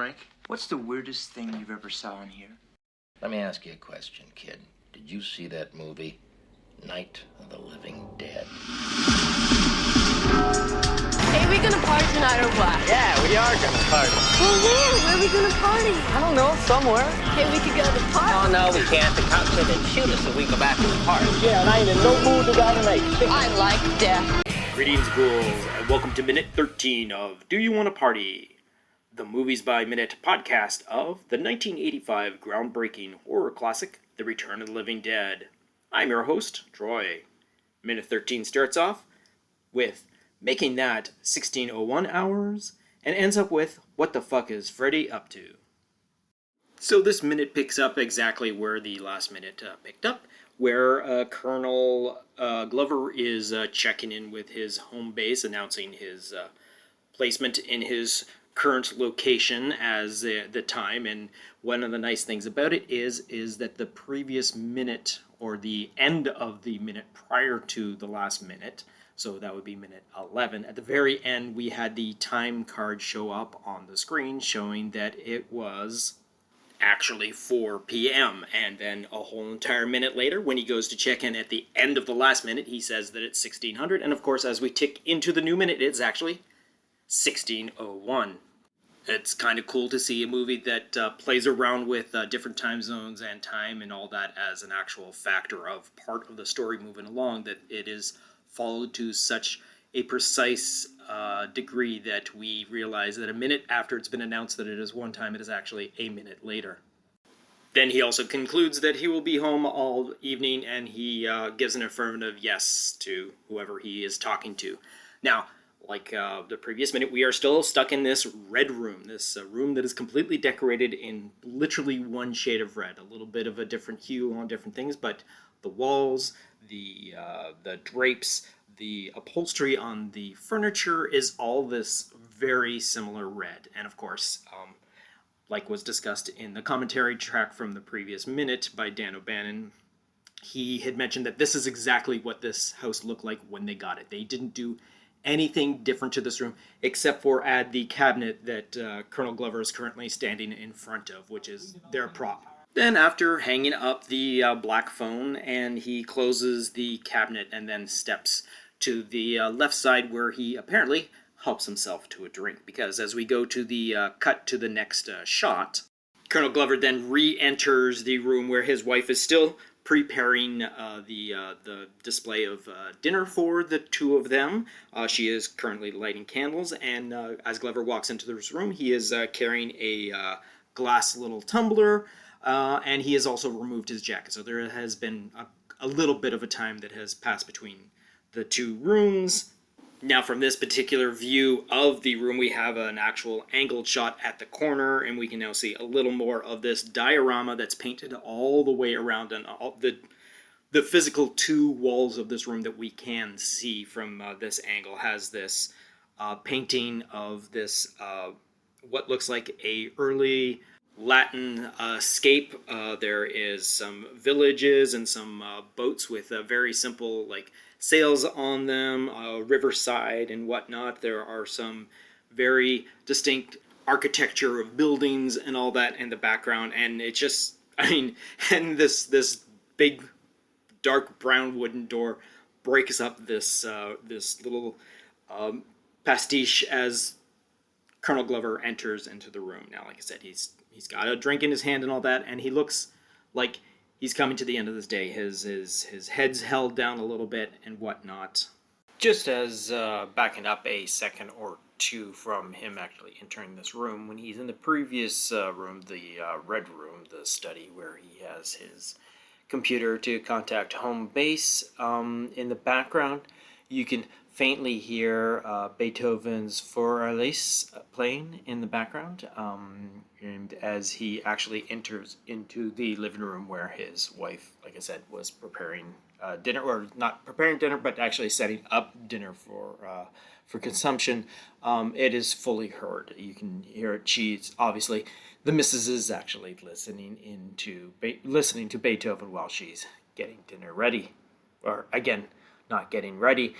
Frank. What's the weirdest thing you've ever saw in here? Let me ask you a question, kid. Did you see that movie, Night of the Living Dead? Hey, we gonna party tonight or what? Yeah, we are gonna party. Well, where are we gonna party? I don't know, somewhere. Hey, we could go to the park. Oh, no, we can't. The cops said they'd shoot us if we go back to the park. Yeah, and I ain't in no mood to go tonight. I like death. Greetings, ghouls, and welcome to Minute 13 of Do You Want to Party? The Movies by Minute podcast of the 1985 groundbreaking horror classic, The Return of the Living Dead. I'm your host, Troy. Minute 13 starts off with making that 16:01 hours and ends up with what the fuck is Freddy up to? So this minute picks up exactly where the last minute picked up, where Colonel Glover is checking in with his home base, announcing his placement in his current location as the time. And one of the nice things about it is that the previous minute, or the end of the minute prior to the last minute, so that would be minute 11, at the very end we had the time card show up on the screen showing that it was actually 4 p.m. And then a whole entire minute later, when he goes to check in at the end of the last minute, he says that it's 1600. And of course, as we tick into the new minute, it's actually 1601. It's kind of cool to see a movie that plays around with different time zones and time and all that as an actual factor of part of the story moving along, that it is followed to such a precise degree that we realize that a minute after it's been announced that it is one time, it is actually a minute later. Then he also concludes that he will be home all evening, and he gives an affirmative yes to whoever he is talking to. Now, like the previous minute, we are still stuck in this red room, this room that is completely decorated in literally one shade of red, a little bit of a different hue on different things, but the walls, the drapes, the upholstery on the furniture is all this very similar red. And of course, like was discussed in the commentary track from the previous minute by Dan O'Bannon, he had mentioned that this is exactly what this house looked like when they got it. They didn't do anything different to this room except for add the cabinet that Colonel Glover is currently standing in front of, which is their prop. Then after hanging up the black phone, and he closes the cabinet and then steps to the left side, where he apparently helps himself to a drink, because as we go to the cut to the next shot, Colonel Glover then re-enters the room where his wife is still preparing the display of dinner for the two of them. She is currently lighting candles, and as Glover walks into this room, he is carrying a glass little tumbler, and he has also removed his jacket. So there has been a little bit of a time that has passed between the two rooms. Now, from this particular view of the room, we have an actual angled shot at the corner, and we can now see a little more of this diorama that's painted all the way around, and all the physical two walls of this room that we can see from this angle has this painting of this what looks like a early Latin scape. There is some villages and some boats with very simple sails on them, riverside and whatnot. There are some very distinct architecture of buildings and all that in the background, and it just, and this big dark brown wooden door breaks up this little pastiche as Colonel Glover enters into the room. Now, like I said, he's got a drink in his hand and all that, and he looks like he's coming to the end of this day. His head's held down a little bit and whatnot. Just as backing up a second or two from him actually entering this room, when he's in the previous room, the red room, the study where he has his computer to contact home base, in the background, you can faintly hear Beethoven's Feuerlied playing in the background, and as he actually enters into the living room where his wife, like I said, was preparing dinner, or not preparing dinner, but actually setting up dinner for consumption, it is fully heard. You can hear it. She's obviously, the missus is actually listening to Beethoven while she's getting dinner ready, or again, not getting ready,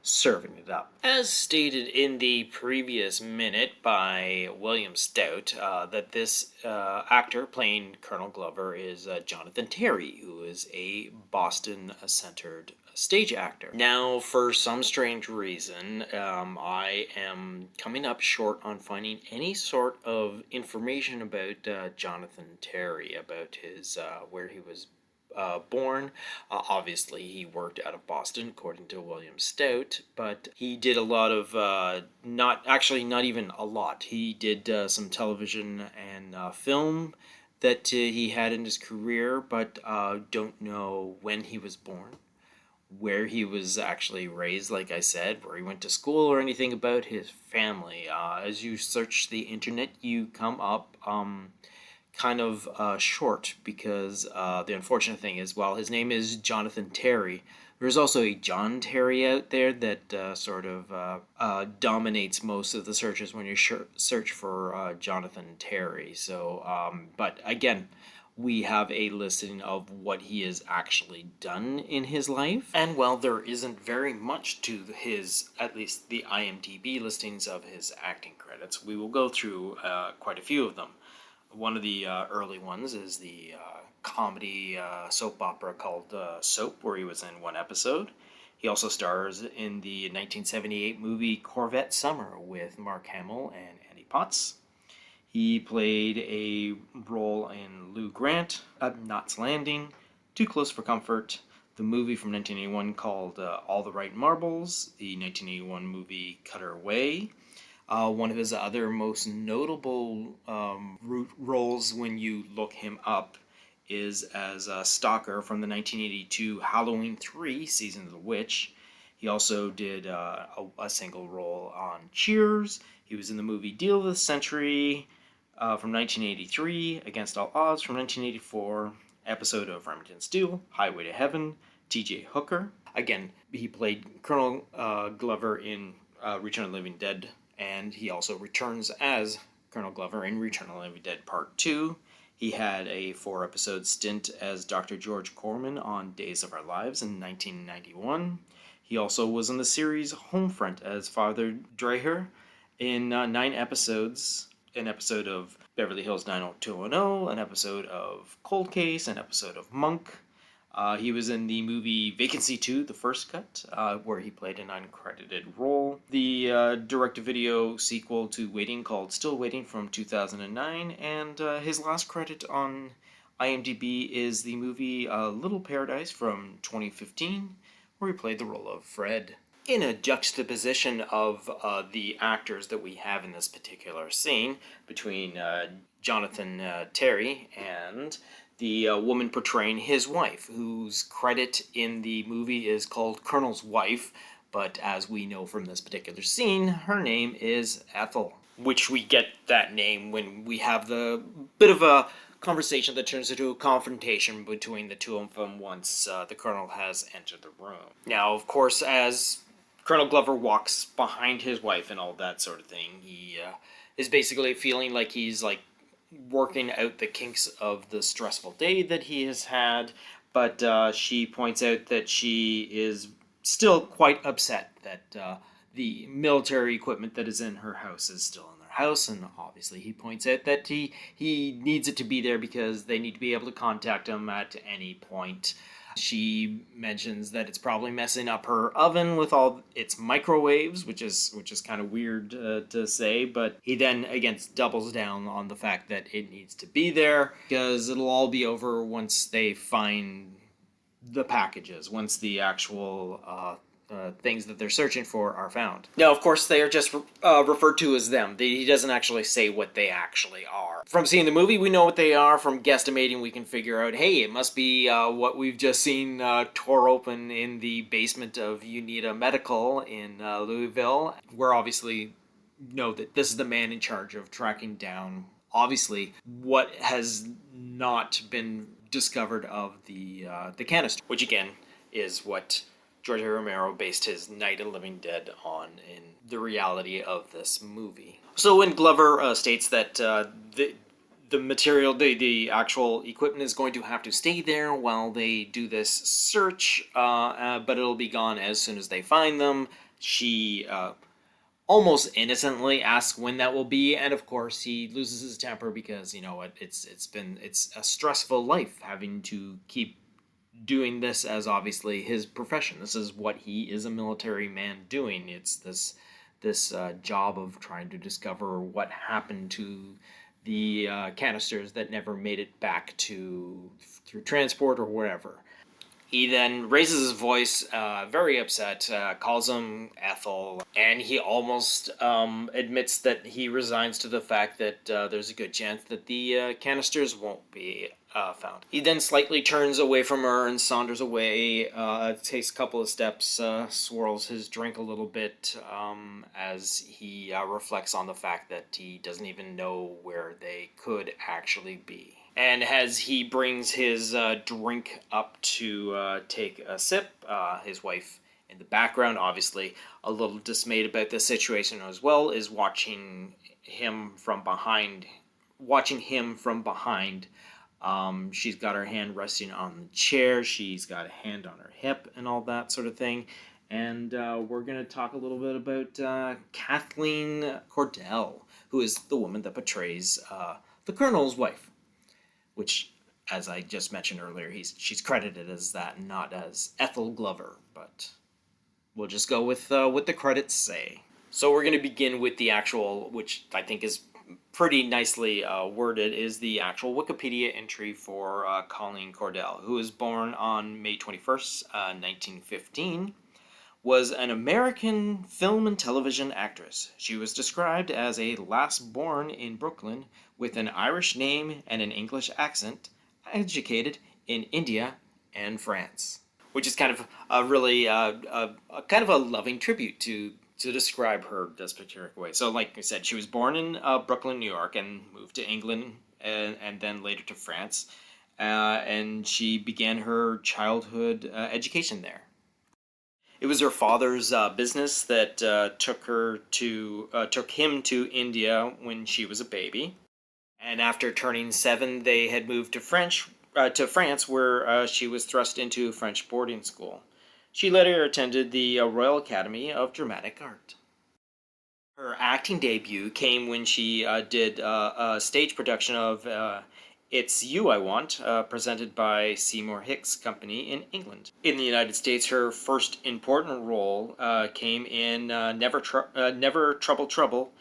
serving it up. As stated in the previous minute by William Stout, that this actor playing Colonel Glover is Jonathan Terry, who is a Boston-centered stage actor. Now, for some strange reason, I am coming up short on finding any sort of information about Jonathan Terry, about his where he was born. Obviously, he worked out of Boston, according to William Stout, but he did a lot of, not even a lot. He did some television and film that he had in his career, but don't know when he was born, where he was actually raised, like I said, where he went to school, or anything about his family. As you search the internet, you come up kind of short, because the unfortunate thing is, while his name is Jonathan Terry, there's also a John Terry out there that sort of dominates most of the searches when you search for Jonathan Terry. So, but again, we have a listing of what he has actually done in his life. And while there isn't very much to his, at least the IMDb listings of his acting credits, we will go through quite a few of them. One of the early ones is the comedy soap opera called Soap, where he was in one episode. He also stars in the 1978 movie Corvette Summer with Mark Hamill and Annie Potts. He played a role in Lou Grant, Knots Landing, Too Close for Comfort, the movie from 1981 called All the Right Marbles, the 1981 movie Cutter Way. One of his other most notable roles when you look him up is as a stalker from the 1982 Halloween 3 Season of the Witch. He also did a single role on Cheers. He was in the movie Deal of the Century from 1983, Against All Odds from 1984, episode of Remington Steele, Highway to Heaven, T.J. Hooker. Again, he played Colonel Glover in Return of the Living Dead, and he also returns as Colonel Glover in Return of the Living Dead Part 2. He had a 4-episode stint as Dr. George Corman on Days of Our Lives in 1991. He also was in the series Homefront as Father Dreher in 9 episodes, an episode of Beverly Hills 90210, an episode of Cold Case, an episode of Monk. He was in the movie Vacancy 2, the first cut, where he played an uncredited role. The direct-to-video sequel to Waiting called Still Waiting from 2009, and his last credit on IMDb is the movie Little Paradise from 2015, where he played the role of Fred. In a juxtaposition of the actors that we have in this particular scene, between Jonathan Terry and the woman portraying his wife, whose credit in the movie is called Colonel's Wife, but as we know from this particular scene, her name is Ethel, which we get that name when we have the bit of a conversation that turns into a confrontation between the two of them once the Colonel has entered the room. Now, of course, as Colonel Glover walks behind his wife and all that sort of thing, he is basically feeling like he's working out the kinks of the stressful day that he has had, but she points out that she is still quite upset that the military equipment that is in her house is still in their house, and obviously he points out that he needs it to be there because they need to be able to contact him at any point. She mentions that it's probably messing up her oven with all its microwaves, which is kind of weird to say, but he then again doubles down on the fact that it needs to be there because it'll all be over once they find the packages, once the actual things that they're searching for are found. Now, of course, they are just referred to as them. He doesn't actually say what they actually are. From seeing the movie, we know what they are. From guesstimating, we can figure out, hey, it must be what we've just seen tore open in the basement of Unita Medical in Louisville. We're obviously know that this is the man in charge of tracking down, obviously, what has not been discovered of the canister, which again is what George A. Romero based his Night of the Living Dead on in the reality of this movie. So when Glover states that the the material, the actual equipment is going to have to stay there while they do this search, but it'll be gone as soon as they find them. She almost innocently asks when that will be, and of course he loses his temper because, you know what, it's a stressful life having to keep doing this as obviously his profession. This is what he is a military man doing. It's this job of trying to discover what happened to the canisters that never made it back through transport or whatever. He then raises his voice, very upset, calls him Ethel, and he almost admits that he resigns to the fact that there's a good chance that the canisters won't be found. He then slightly turns away from her and saunters away, takes a couple of steps, swirls his drink a little bit as he reflects on the fact that he doesn't even know where they could actually be. And as he brings his drink up to take a sip, his wife in the background, obviously a little dismayed about the situation as well, is watching him from behind. She's got her hand resting on the chair. She's got a hand on her hip and all that sort of thing. And we're going to talk a little bit about Kathleen Cordell, who is the woman that portrays the Colonel's wife, which, as I just mentioned earlier, she's credited as that, not as Ethel Glover, but we'll just go with what the credits say. So we're going to begin with the actual, which I think is pretty nicely worded, is the actual Wikipedia entry for Colleen Cordell, who was born on May 21st, 1915, was an American film and television actress. She was described as a last born in Brooklyn with an Irish name and an English accent, educated in India and France. Which is kind of a really kind of a loving tribute to describe her this particular way. So like I said, she was born in Brooklyn, New York, and moved to England and then later to France. And she began her childhood education there. It was her father's business that took him to India when she was a baby. And after turning 7, they had moved to France, where she was thrust into French boarding school. She later attended the Royal Academy of Dramatic Art. Her acting debut came when she did a stage production of It's You I Want, presented by Seymour Hicks Company in England. In the United States, her first important role came in Never Trouble Trouble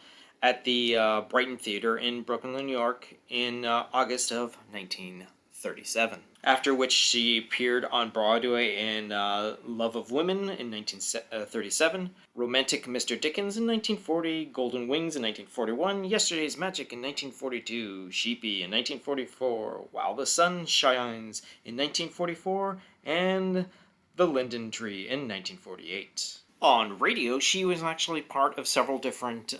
at the Brighton Theater in Brooklyn, New York in August of 1937. After which she appeared on Broadway in Love of Women in 1937, Romantic Mr. Dickens in 1940, Golden Wings in 1941, Yesterday's Magic in 1942, Sheepy in 1944, While the Sun Shines in 1944, and The Linden Tree in 1948. On radio, she was actually part of several different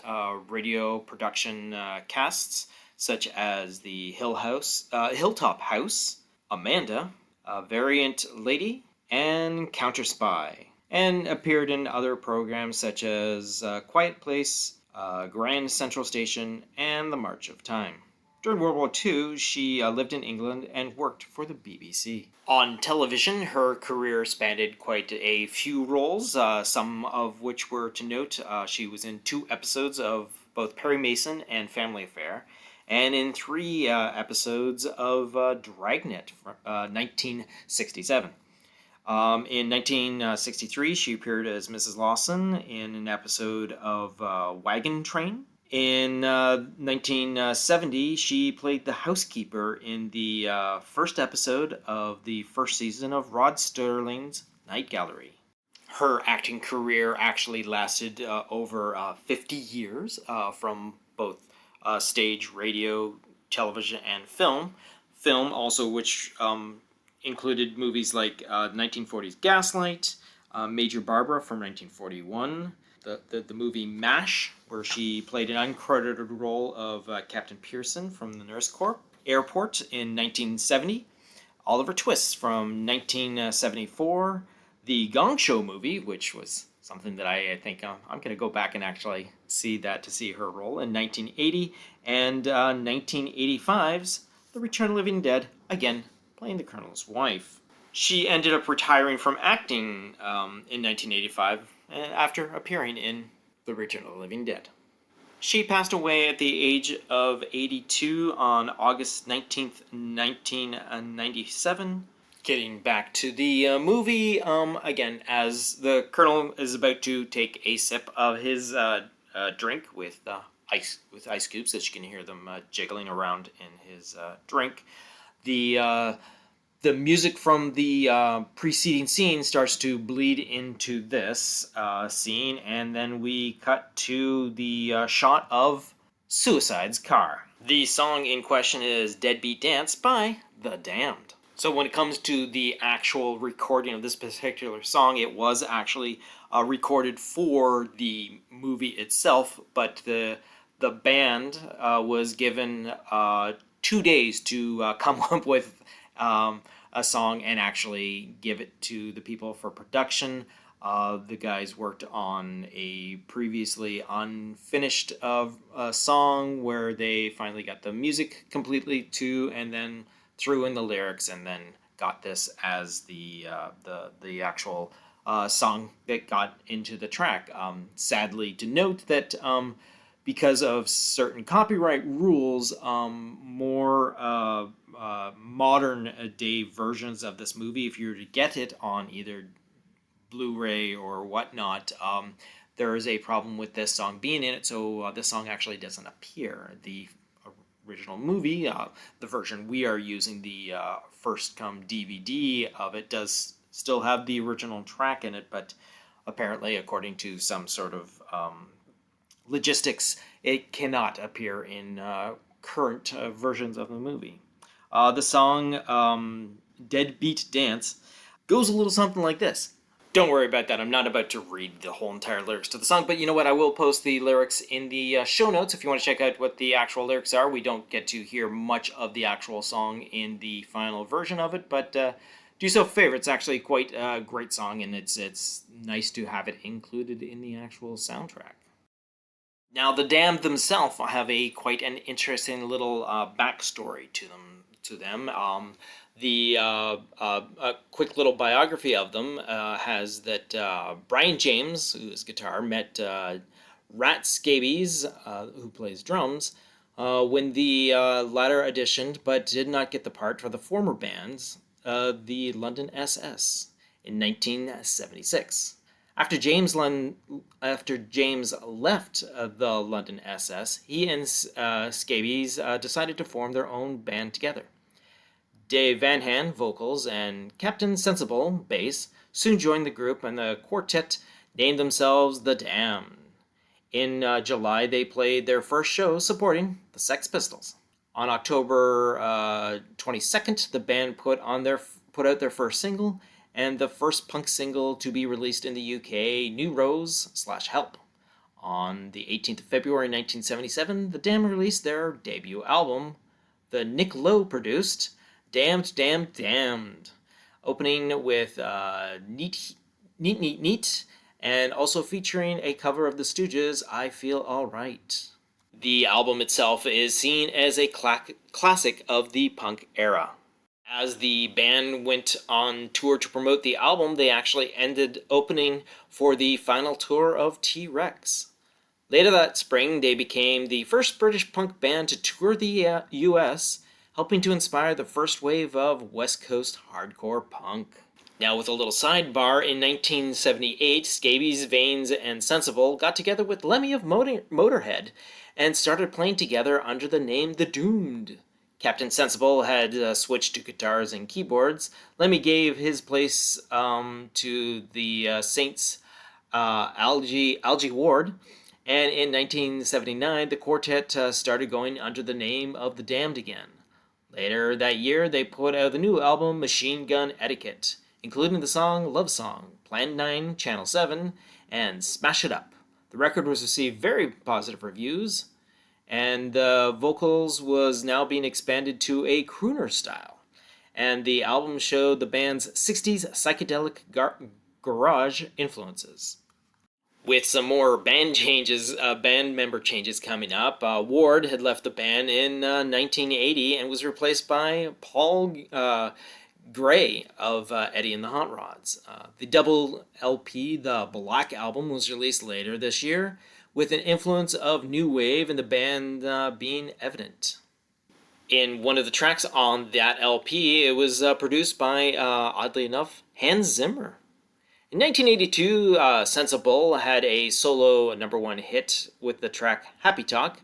radio production casts, such as the Hilltop House, Amanda, Variant Lady, and Counter Spy, and appeared in other programs such as Quiet Place, Grand Central Station, and The March of Time. During World War II, she lived in England and worked for the BBC. On television, her career spanned quite a few roles, some of which were to note. She was in 2 episodes of both Perry Mason and Family Affair, and in 3 episodes of Dragnet from 1967. In 1963, she appeared as Mrs. Lawson in an episode of Wagon Train. In 1970, she played the housekeeper in the first episode of the first season of Rod Sterling's Night Gallery. Her acting career actually lasted over 50 years from both stage, radio, television, and film. Film also, which included movies like 1940's Gaslight, Major Barbara from 1941, the movie MASH, where she played an uncredited role of Captain Pearson from the Nurse Corps, Airport in 1970, Oliver Twist from 1974, the Gong Show movie, which was something that I think I'm going to go back and actually see her role in 1980, and 1985's The Return of the Living Dead, again playing the Colonel's wife. She ended up retiring from acting in 1985 after appearing in The Return of the Living Dead. She passed away at the age of 82 on August 19th, 1997. Getting back to the movie, again, as the Colonel is about to take a sip of his drink with ice cubes, as you can hear them jiggling around in his drink, the music from the preceding scene starts to bleed into this scene, and then we cut to the shot of Suicide's car. The song in question is Deadbeat Dance by The Damned. So when it comes to the actual recording of this particular song, it was actually recorded for the movie itself, but the band was given 2 days to come up with a song and actually give it to the people for production. The guys worked on a previously unfinished song where they finally got the music completely to, and then threw in the lyrics, and then got this as the actual song that got into the track. Sadly to note that because of certain copyright rules, more modern day versions of this movie, if you were to get it on either Blu-ray or whatnot, there is a problem with this song being in it, so this song actually doesn't appear. The original movie, the version we are using, the first come DVD of it, does still have the original track in it, but apparently, according to some sort of logistics, it cannot appear in current versions of the movie. The song Deadbeat Dance goes a little something like this. Don't worry about that. I'm not about to read the whole entire lyrics to the song, but you know what? I will post the lyrics in the show notes if you want to check out what the actual lyrics are. We don't get to hear much of the actual song in the final version of it, but do yourself a favor. It's actually quite a great song, and it's nice to have it included in the actual soundtrack. Now, the Damned themselves have quite an interesting little backstory to them. A quick little biography of them has that Brian James, who is guitar, met Rat Scabies, who plays drums, when the latter auditioned but did not get the part for the former bands, the London SS, in 1976. After James left the London SS, he and Scabies decided to form their own band together. Dave Van Han, vocals, and Captain Sensible, bass, soon joined the group, and the quartet named themselves The Damned. In July, they played their first show supporting the Sex Pistols. On October 22nd, the band put out their first single, and the first punk single to be released in the UK, New Rose / Help. On the 18th of February 1977, the Damned released their debut album, the Nick Lowe produced Damned, Damned, Damned, opening with Neat, Neat, Neat, Neat, and also featuring a cover of the Stooges' I Feel Alright. The album itself is seen as a classic of the punk era. As the band went on tour to promote the album, they actually ended opening for the final tour of T-Rex. Later that spring, they became the first British punk band to tour the US, helping to inspire the first wave of West Coast hardcore punk. Now, with a little sidebar, in 1978, Scabies, Veins, and Sensible got together with Lemmy of Motorhead and started playing together under the name The Doomed. Captain Sensible had switched to guitars and keyboards. Lemmy gave his place to the Saints' Algie Ward, and in 1979, the quartet started going under the name of The Damned again. Later that year, they put out the new album Machine Gun Etiquette, including the song Love Song, Plan 9, Channel 7, and Smash It Up. The record was received very positive reviews, and the vocals was now being expanded to a crooner style. And the album showed the band's 60s psychedelic garage influences. With some more band member changes coming up, Ward had left the band in 1980 and was replaced by Paul Gray of Eddie and the Hot Rods. The double LP, the Black Album, was released later this year, with an influence of new wave in the band being evident. In one of the tracks on that LP, it was produced by, oddly enough, Hans Zimmer. In 1982, Sensible had a solo #1 hit with the track Happy Talk.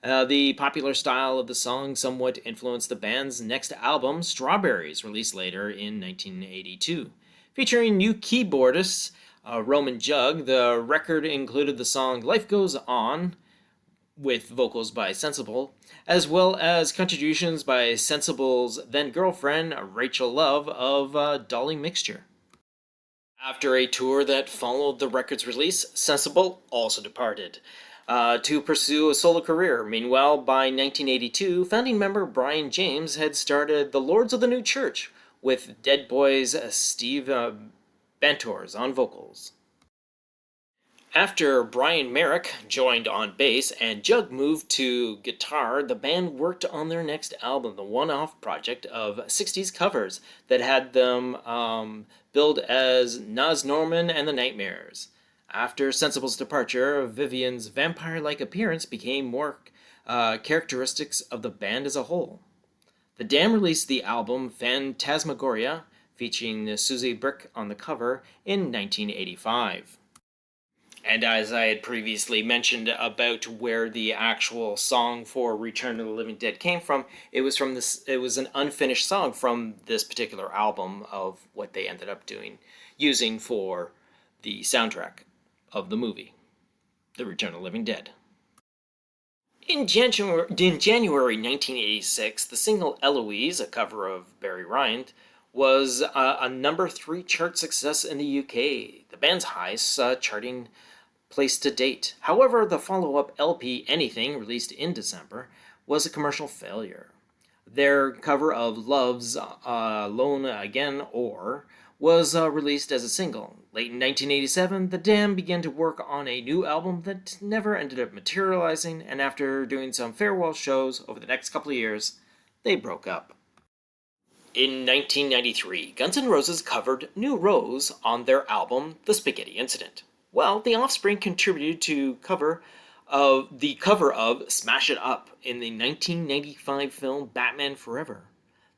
The popular style of the song somewhat influenced the band's next album, Strawberries, released later in 1982. Featuring new keyboardist Roman Jug, the record included the song Life Goes On, with vocals by Sensible, as well as contributions by Sensible's then-girlfriend, Rachel Love of Dolly Mixture. After a tour that followed the record's release, Sensible also departed to pursue a solo career. Meanwhile, by 1982, founding member Brian James had started the Lords of the New Church with Dead Boys' Steve Bantors on vocals. After Brian Merrick joined on bass and Jug moved to guitar, the band worked on their next album, the one-off project of 60s covers that had them billed as Naz Norman and the Nightmares. After Sensible's departure, Vivian's vampire-like appearance became more characteristics of the band as a whole. The Dam released the album Phantasmagoria, featuring Susie Brick on the cover, in 1985. And as I had previously mentioned about where the actual song for Return of the Living Dead came from, it was an unfinished song from this particular album of what they ended up using for the soundtrack of the movie, The Return of the Living Dead. In January 1986, the single Eloise, a cover of Barry Ryan, was a #3 chart success in the UK, the band's highest charting place to date. However, the follow-up LP, Anything, released in December, was a commercial failure. Their cover of Love's Alone Again was released as a single. Late in 1987, the Dam began to work on a new album that never ended up materializing, and after doing some farewell shows over the next couple of years, they broke up. In 1993, Guns N' Roses covered New Rose on their album The Spaghetti Incident. Well, The Offspring contributed to the cover of Smash It Up in the 1995 film Batman Forever.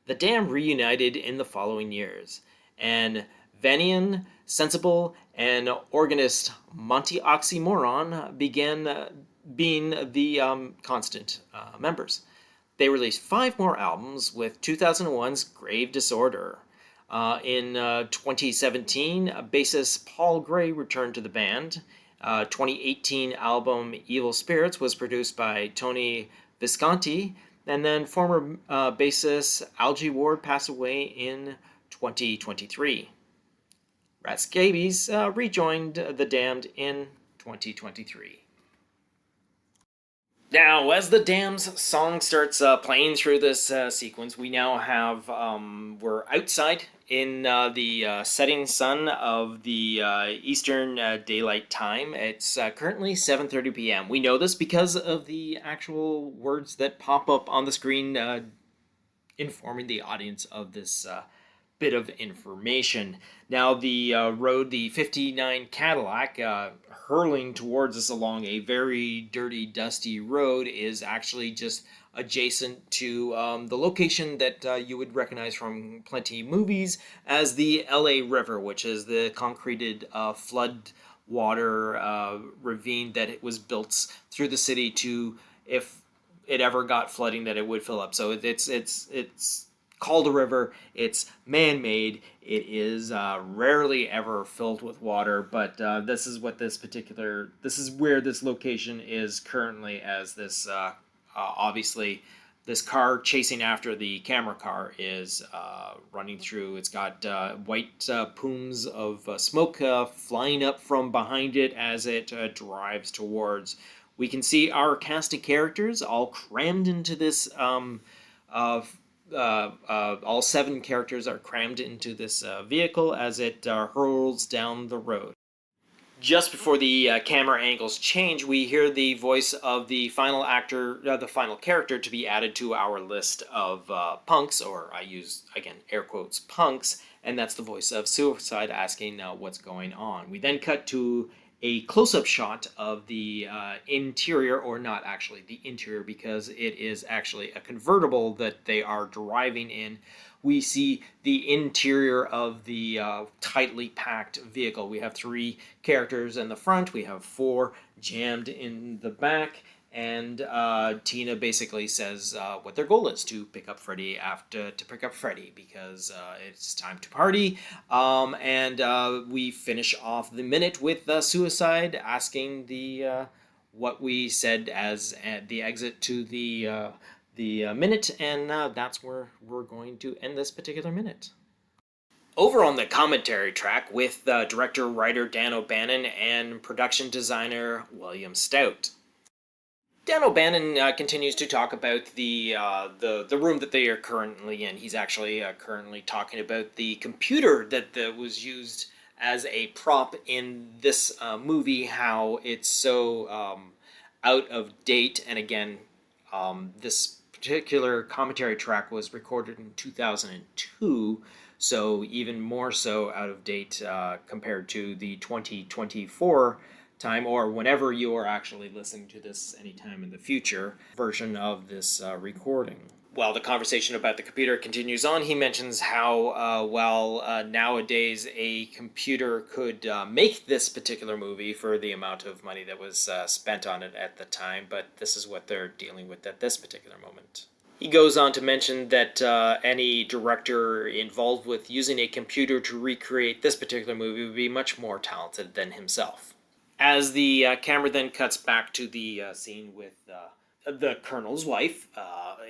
The Dam reunited in the following years, and Vanian, Sensible, and organist Monty Oxymoron began being the constant members. They released 5 more albums, with 2001's Grave Disorder. In 2017, bassist Paul Gray returned to the band. 2018 album Evil Spirits was produced by Tony Visconti, and then former bassist Algie Ward passed away in 2023. Rat Scabies rejoined The Damned in 2023. Now, as the Dam's song starts playing through this sequence, we now have, we're outside in the setting sun of the Eastern Daylight Time. It's currently 7:30 p.m. We know this because of the actual words that pop up on the screen informing the audience of this bit of information. Now, the road, the 59 Cadillac, hurling towards us along a very dirty, dusty road, is actually just adjacent to the location that you would recognize from plenty of movies as the LA River, which is the concreted flood water ravine that it was built through the city to, if it ever got flooding, that it would fill up. So it's called a river. It's man-made. It is rarely ever filled with water, but this is where this location is currently, as this obviously this car chasing after the camera car is running through. It's got white plumes of smoke flying up from behind it as it drives towards. We can see our cast of characters all crammed into this all 7 characters are crammed into this vehicle as it hurls down the road. Just before the camera angles change, we hear the voice of the final the final character to be added to our list of punks, or I use, again, air quotes, punks, and that's the voice of Suicide asking what's going on. We then cut to a close-up shot of the interior, or not actually the interior, because it is actually a convertible that they are driving in. We see the interior of the tightly packed vehicle. We have 3 characters in the front, we have 4 jammed in the back, and Tina basically says what their goal is, to pick up Freddy because it's time to party. And we finish off the minute with Suicide asking what we said as the exit to the minute, and that's where we're going to end this particular minute. Over on the commentary track with director, writer Dan O'Bannon and production designer William Stout. Dan O'Bannon continues to talk about the room that they are currently in. He's actually currently talking about the computer that was used as a prop in this movie, how it's so out of date. And again, this particular commentary track was recorded in 2002, so even more so out of date compared to the 2024 time, or whenever you are actually listening to this anytime in the future version of this recording. While the conversation about the computer continues on, he mentions how nowadays a computer could make this particular movie for the amount of money that was spent on it at the time, but this is what they're dealing with at this particular moment. He goes on to mention that any director involved with using a computer to recreate this particular movie would be much more talented than himself. As the camera then cuts back to the scene with the Colonel's wife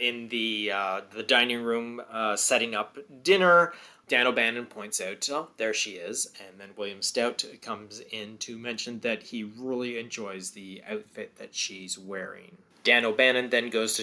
in the dining room setting up dinner, Dan O'Bannon points out, oh, there she is, and then William Stout comes in to mention that he really enjoys the outfit that she's wearing. Dan O'Bannon then goes to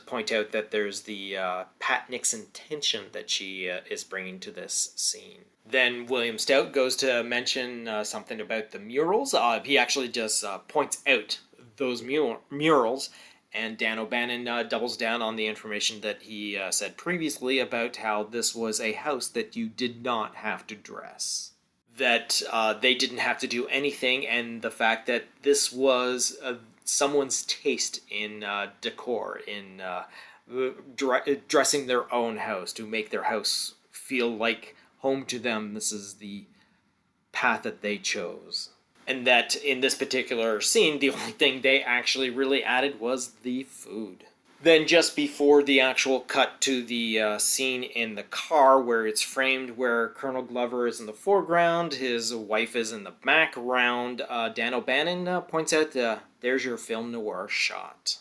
point out that there's the Pat Nixon tension that she is bringing to this scene. Then William Stout goes to mention something about the murals. He actually just points out those murals, and Dan O'Bannon doubles down on the information that he said previously about how this was a house that you did not have to dress. That they didn't have to do anything, and the fact that this was someone's taste in decor, in dressing their own house, to make their house feel like home to them. This is the path that they chose. And that in this particular scene, the only thing they actually really added was the food. Then just before the actual cut to the scene in the car, where it's framed where Colonel Glover is in the foreground, his wife is in the background, Dan O'Bannon points out, there's your film noir shot.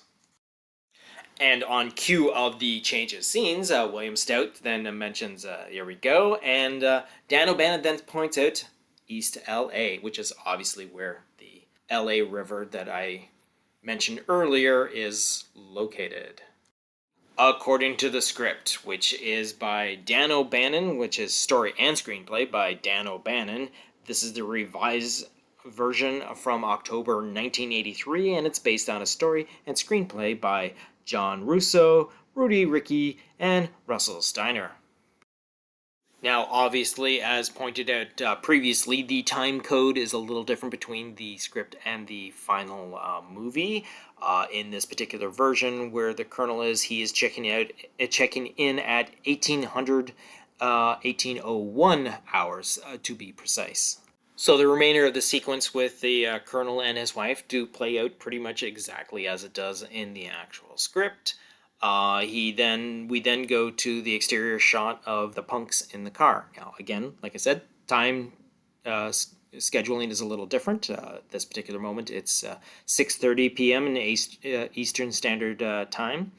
And on cue of the change of scenes, William Stout then mentions, here we go, and Dan O'Bannon then points out East LA, which is obviously where the LA River that I mentioned earlier is located. According to the script, which is by Dan O'Bannon, which is story and screenplay by Dan O'Bannon, this is the revised version from October 1983, and it's based on a story and screenplay by John Russo, Rudy Rickey, and Russell Steiner. Now, obviously, as pointed out previously, the time code is a little different between the script and the final movie. In this particular version, where the Colonel is, he is checking in at 1801 hours, to be precise. So the remainder of the sequence with the Colonel and his wife do play out pretty much exactly as it does in the actual script. We then go to the exterior shot of the punks in the car. Now, again, like I said, time scheduling is a little different. This particular moment, it's 6:30 p.m. in Eastern Standard Time.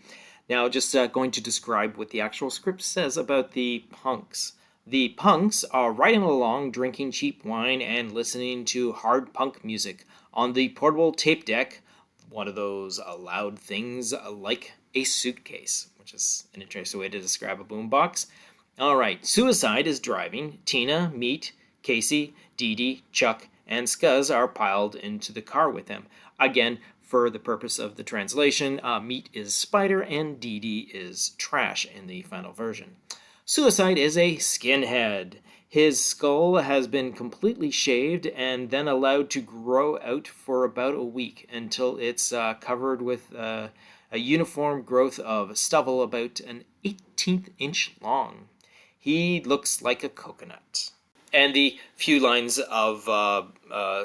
Now, just going to describe what the actual script says about the punks. The punks are riding along, drinking cheap wine and listening to hard punk music on the portable tape deck, one of those loud things like a suitcase, which is an interesting way to describe a boombox. All right, Suicide is driving. Tina, Meat, Casey, Dee Dee, Chuck, and Scuzz are piled into the car with him. Again, for the purpose of the translation, Meat is Spider and Dee Dee is Trash in the final version. Suicide is a skinhead. His skull has been completely shaved and then allowed to grow out for about a week until it's covered with a uniform growth of stubble about an 1/18 inch long. He looks like a coconut. And the few lines of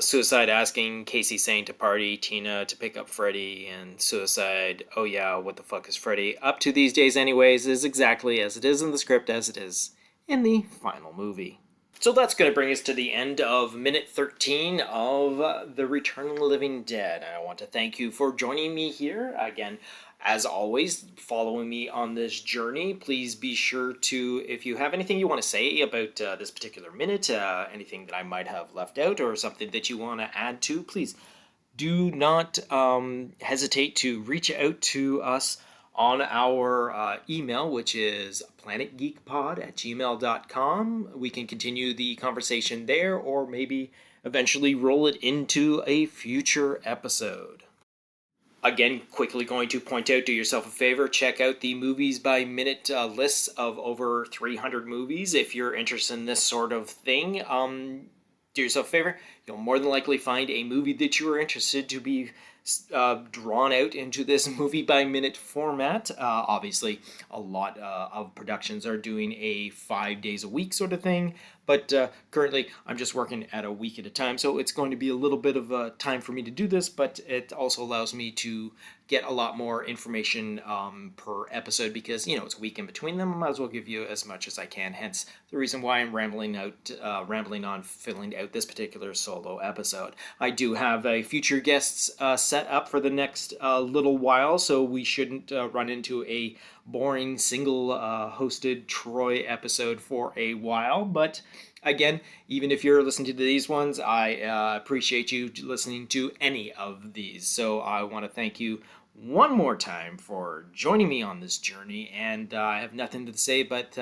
Suicide asking Casey saying to party, Tina to pick up Freddy, and Suicide, oh yeah, what the fuck is Freddy up to these days anyways, is exactly as it is in the script as it is in the final movie. So that's going to bring us to the end of minute 13 of The Return of the Living Dead. And I want to thank you for joining me here. Again, as always, following me on this journey, please be sure to, if you have anything you want to say about this particular minute, anything that I might have left out or something that you want to add to, please do not hesitate to reach out to us on our email, which is planetgeekpod@gmail.com. We can continue the conversation there, or maybe eventually roll it into a future episode. Again, quickly going to point out, do yourself a favor, check out the Movies by Minute lists of over 300 movies if you're interested in this sort of thing. Do yourself a favor, you'll more than likely find a movie that you are interested to be drawn out into this movie by minute format. Obviously, a lot of productions are doing a 5 days a week sort of thing, but currently I'm just working at a week at a time, so it's going to be a little bit of time for me to do this, but it also allows me to get a lot more information per episode because, you know, it's a week in between them. I might as well give you as much as I can, hence the reason why I'm rambling on filling out this particular solo episode. I do have future guests set up for the next little while, so we shouldn't run into a boring single hosted Troy episode for a while, but again, even if you're listening to these ones, I appreciate you listening to any of these. So I want to thank you one more time for joining me on this journey, and I have nothing to say but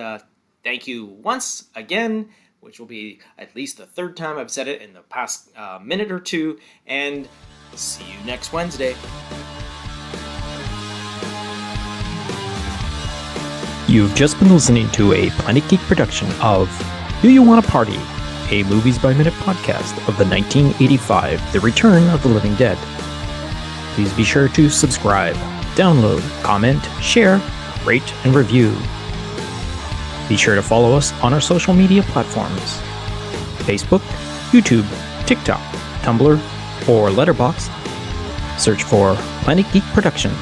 thank you once again, which will be at least the third time I've said it in the past minute or two, and see you next Wednesday. You've just been listening to a Planet Geek production of Do You Want to Party? A Movies by Minute podcast of the 1985 The Return of the Living Dead. Please be sure to subscribe, download, comment, share, rate, and review. Be sure to follow us on our social media platforms: Facebook, YouTube, TikTok, Tumblr, or Letterboxd. Search for Planet Geek Productions.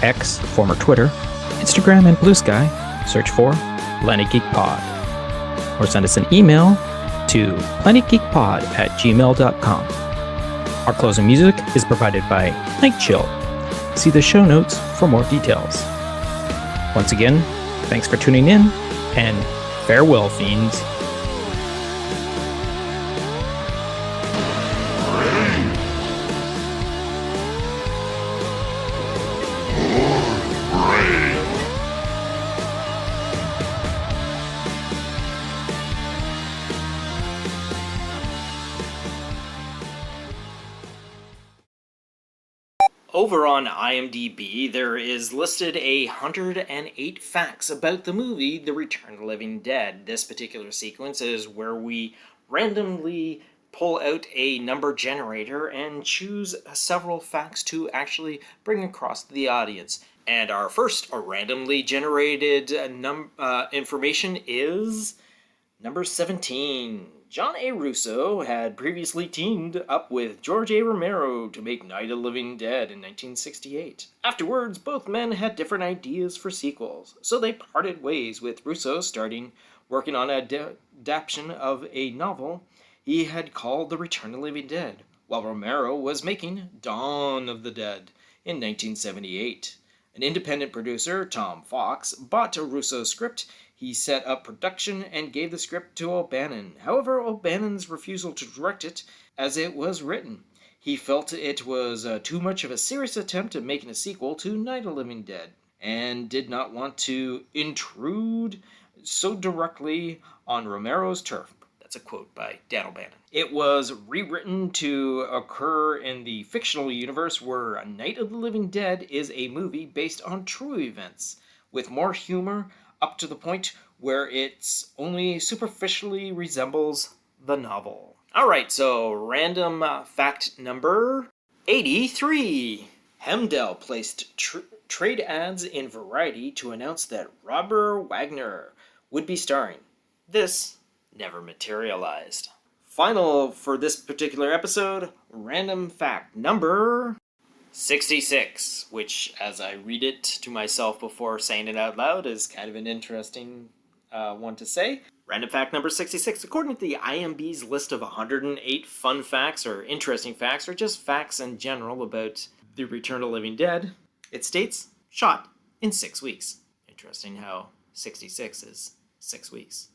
X, former Twitter, Instagram, and Blue Sky, search for Planet Geek Pod. Or send us an email to planetgeekpod@gmail.com. Our closing music is provided by Night Chill. See the show notes for more details. Once again, thanks for tuning in, and farewell, fiends. Over on IMDb, there is listed 108 facts about the movie The Return of the Living Dead. This particular sequence is where we randomly pull out a number generator and choose several facts to actually bring across to the audience. And our first randomly generated information is number 17. John A. Russo had previously teamed up with George A. Romero to make Night of the Living Dead in 1968. Afterwards, both men had different ideas for sequels, so they parted ways, with Russo working on an adaptation of a novel he had called The Return of the Living Dead, while Romero was making Dawn of the Dead in 1978. An independent producer, Tom Fox, bought Russo's script. He set up production and gave the script to O'Bannon. However, O'Bannon's refusal to direct it as it was written. He felt it was too much of a serious attempt at making a sequel to Night of the Living Dead, and did not want to intrude so directly on Romero's turf. That's That's a quote by Dan O'Bannon. It was rewritten to occur in the fictional universe where Night of the Living Dead is a movie based on true events, with more humor up to the point where it only superficially resembles the novel. Alright, so random fact number 83. Hemdell placed trade ads in Variety to announce that Robert Wagner would be starring. This never materialized. Final for this particular episode, random fact number 66, which, as I read it to myself before saying it out loud, is kind of an interesting one to say. Random fact number 66. According to the IMDb's list of 108 fun facts or interesting facts or just facts in general about The Return of the Living Dead, it states, shot in 6 weeks. Interesting how 66 is 6 weeks.